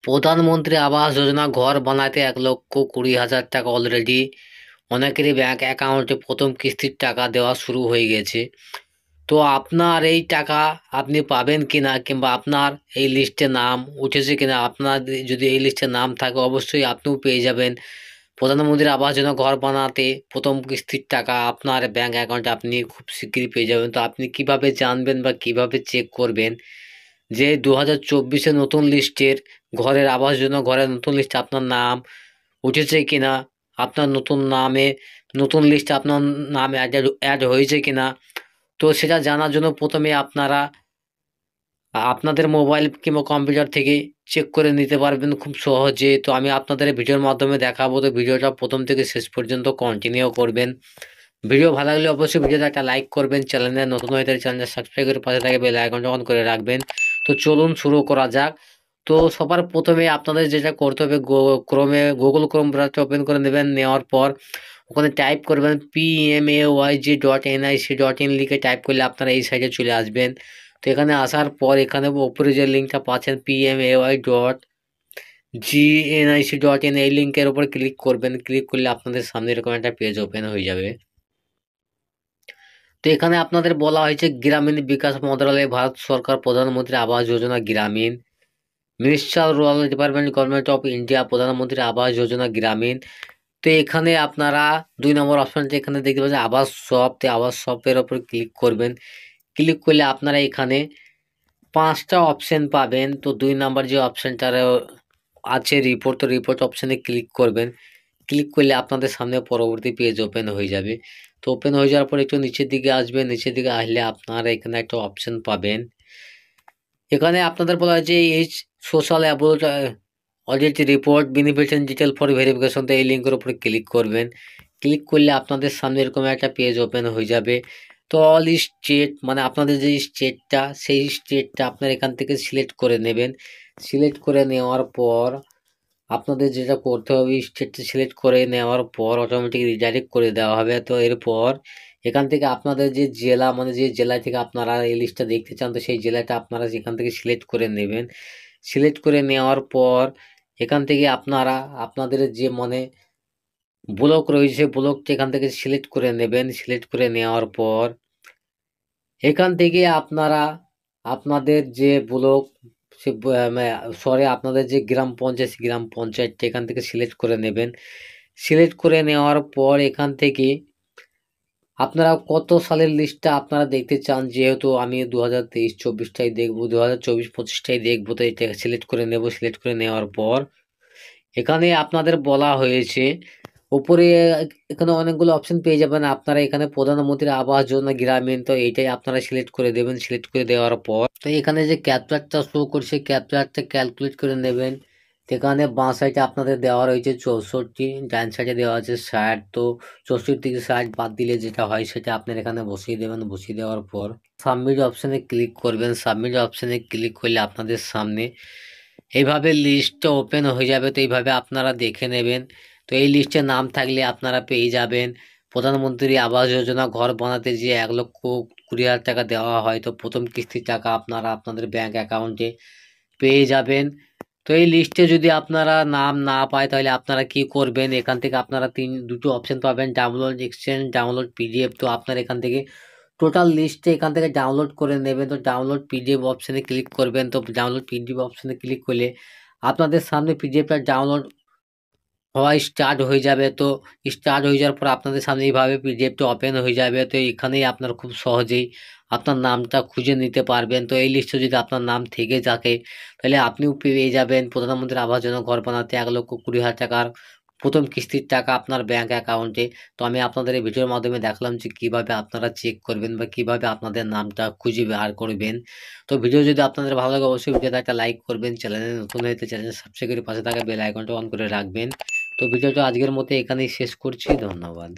প্রধানমন্ত্রী আবাস যোজনা ঘর বানাতে 1,20,000 টাকা অলরেডি অনেকেরই ব্যাংক অ্যাকাউন্টে প্রথম কিস্তির টাকা দেওয়া শুরু হয়ে গেছে। তো আপনার এই টাকা আপনি পাবেন কিনা, কিংবা আপনার এই লিস্টে নাম উঠেছে কিনা, আপনার যদি এই লিস্টে নাম থাকে অবশ্যই আপনিও পেয়ে যাবেন প্রধানমন্ত্রী আবাস যোজনা ঘর বানাতে প্রথম কিস্তির টাকা আপনার ব্যাংক অ্যাকাউন্টে আপনি খুব শিগগিরই পেয়ে যাবেন। তো আপনি কিভাবে জানবেন বা কিভাবে চেক করবেন যে 2024-এ নতুন লিস্টের ঘরের আবাস যোজনা ঘরের নতুন লিস্টে আপনার নাম উঠেছে কিনা, আপনার নতুন নামে নতুন লিস্টে আপনার নাম অ্যাড হয়েছে কিনা। তো সেটা জানার জন্য প্রথমে আপনারা আপনাদের মোবাইল কিংবা কম্পিউটার থেকে চেক করে নিতে পারবেন খুব সহজে। তো আমি আপনাদের ভিডিওর মাধ্যমে দেখাবো, তো ভিডিওটা প্রথম থেকে শেষ পর্যন্ত কন্টিনিউ করবেন। ভিডিও ভালো লাগলে অবশ্যই ভিডিওতে একটা লাইক করবেন, চ্যানেলে নতুন হয়ে থাকলে চ্যানেলটা সাবস্ক্রাইব করে পাশে থাকে বেল আইকনটা অন করে রাখবেন। তো চলুন শুরু করা যাক। তো সবার প্রথমে আপনাদের যেটা করতে হবে, গুগল ক্রোম ব্রাউজারটা ওপেন করে নেবেন। নেওয়ার পর ওখানে টাইপ করবেন PMAYG.NIC.in লিখে টাইপ করলে আপনারা এই সাইটে চলে আসবেন। তো এখানে আসার পর এখানে উপরে যে লিঙ্কটা পাচ্ছেন PMAY.GNIC.in এই লিঙ্কের উপর ক্লিক করবেন। ক্লিক করলে আপনাদের সামনে এরকম একটা পেজ ওপেন হয়ে যাবে। তো এখানে আপনাদের বলা হয়েছে গ্রামীণ বিকাশ মন্ত্রণালয়, ভারত সরকার, প্রধানমন্ত্রী আবাস যোজনা গ্রামীণ, ministry rural development, government of India, প্রধানমন্ত্রী আবাস যোজনা গ্রামীণ। তো এখানে আপনারা 2 নম্বর অপশনটা এখানে দেখতে পাচ্ছেন আবাস শপ। তো আবাস শপের ওপর ক্লিক করবেন। ক্লিক করলে আপনারা এখানে 5টা অপশন পাবেন। তো 2 নম্বর যে অপশনটা আছে রিপোর্ট, তো রিপোর্ট অপশনে ক্লিক করবেন। ক্লিক করলে আপনাদের সামনে পরবর্তী পেজ ওপেন হয়ে যাবে। তো ওপেন হয়ে যাওয়ার পর একটু নিচের দিকে আসবেন। নিচের দিকে আসলে আপনারা এখানে একটা অপশন পাবেন। এখানে আপনাদের বলা হয়েছে এই social about audit report beneficiary detail for verification. তো এই লিঙ্কের উপরে ক্লিক করবেন। ক্লিক করলে আপনাদের সামনে এরকম একটা পেজ ওপেন হয়ে যাবে। তো অল স্টেট মানে আপনাদের যে স্টেটটা, সেই স্টেটটা আপনার এখান থেকে সিলেক্ট করে নেবেন। সিলেক্ট করে নেওয়ার পর আপনাদের যেটা করতে হবে, স্টেটটা সিলেক্ট করে নেওয়ার পর অটোমেটিক রিডাইরেক্ট করে দেওয়া হবে। তো এরপর এখান থেকে আপনাদের যে জেলা মানে যে জেলা থেকে আপনারা এই লিস্টটা দেখতে চান, তো সেই জেলাটা আপনারা সেখান থেকে সিলেক্ট করে নেবেন। সিলেক্ট করে নেওয়ার পর এখান থেকে আপনারা আপনাদের যে মানে ব্লক রয়েছে ব্লকটা এখান থেকে সিলেক্ট করে নেবেন। সিলেক্ট করে নেওয়ার পর এখান থেকে আপনারা আপনাদের যে ব্লক সে সরি আপনাদের যে গ্রাম পঞ্চায়েত, গ্রাম পঞ্চায়েতটা এখান থেকে সিলেক্ট করে নেবেন। সিলেক্ট করে নেওয়ার পর এখান থেকে আপনারা কত সালের লিস্টটা আপনারা দেখতে চান, যেহেতু আমি 2023-24টাই দেখবো, 2024-25টাই দেখবো, তো এটা সিলেক্ট করে নেব। সিলেক্ট করে নেওয়ার পর এখানে আপনাদের বলা হয়েছে উপরে এখানে অনেকগুলো অপশন পেয়ে যাবেন আপনারা। এখানে প্রধানমন্ত্রী আবাস যোজনা গ্রামীণ, তো এইটাই আপনারা সিলেক্ট করে দেবেন। সিলেক্ট করে দেওয়ার পর তো এখানে যে ক্যাপচারটা শো করছে ক্যাপচারটা ক্যালকুলেট করে নেবেন। এখানে বাঁ সাইডে আপনাদের দেওয়া রয়েছে 64, ডান সাইডে দেওয়া আছে 60। তো 64 থেকে 60 বাদ দিলে যেটা হয় সেটা আপনার এখানে বসিয়ে দেবেন। বসিয়ে দেওয়ার পর সাবমিট অপশানে ক্লিক করবেন। সাবমিট অপশানে ক্লিক করলে আপনাদের সামনে এইভাবে লিস্টটা ওপেন হয়ে যাবে। তো এইভাবে আপনারা দেখে নেবেন। তো এই লিস্টে নাম থাকলে আপনারা পেয়ে যাবেন প্রধানমন্ত্রী আবাস যোজনা ঘর বানাতে যে 1,20,000 টাকা দেওয়া হয়, তো প্রথম কিস্তির টাকা আপনারা আপনাদের ব্যাংক অ্যাকাউন্টে পেয়ে যাবেন। তো এই লিস্টে যদি আপনারা নাম না পায় তাহলে আপনারা কি করবেন, এখান থেকে আপনারা দুটো অপশন পাবেন, ডাউনলোড এক্সচেঞ্জ, ডাউনলোড পিডিএফ। তো আপনারা এখান থেকে টোটাল লিস্টে এখান থেকে ডাউনলোড করে নেবেন। তো ডাউনলোড পিডিএফ অপশানে ক্লিক করবেন। তো ডাউনলোড পিডিএফ অপশানে ক্লিক করলে আপনাদের সামনে পিডিএফটা ডাউনলোড হওয়া স্টার্ট হয়ে যাবে। তো স্টার্ট হয়ে যাওয়ার পর আপনাদের সামনে এইভাবে পিডিএফটা ওপেন হয়ে যাবে। তো এখানেই আপনার খুব সহজেই আপনার নামটা খুঁজে নিতে পারবেন। তো এই লিস্টে যদি আপনার নাম থেকে থাকে তাহলে আপনিও পেয়ে যাবেন প্রধানমন্ত্রী আবাস যোজনা ঘর বানাতে 1,20,000 টাকার প্রথম কিস্তির টাকা আপনার ব্যাংক অ্যাকাউন্টে। তো আমি আপনাদের এই ভিডিওর মাধ্যমে দেখালাম যে কিভাবে আপনারা চেক করবেন বা কিভাবে আপনাদের নামটা খুঁজে বার করবেন। তো ভিডিও যদি আপনাদের ভালো লাগে অবশ্যই ভিডিওতে একটা লাইক করবেন, চ্যানেলে নতুন হয়ে চ্যানেল সাবস্ক্রাইব করে পাশে থাকা বেল আইকনটা অন করে রাখবেন। তো ভিডিওটা আজকের মতো এখানেই শেষ করছি। ধন্যবাদ।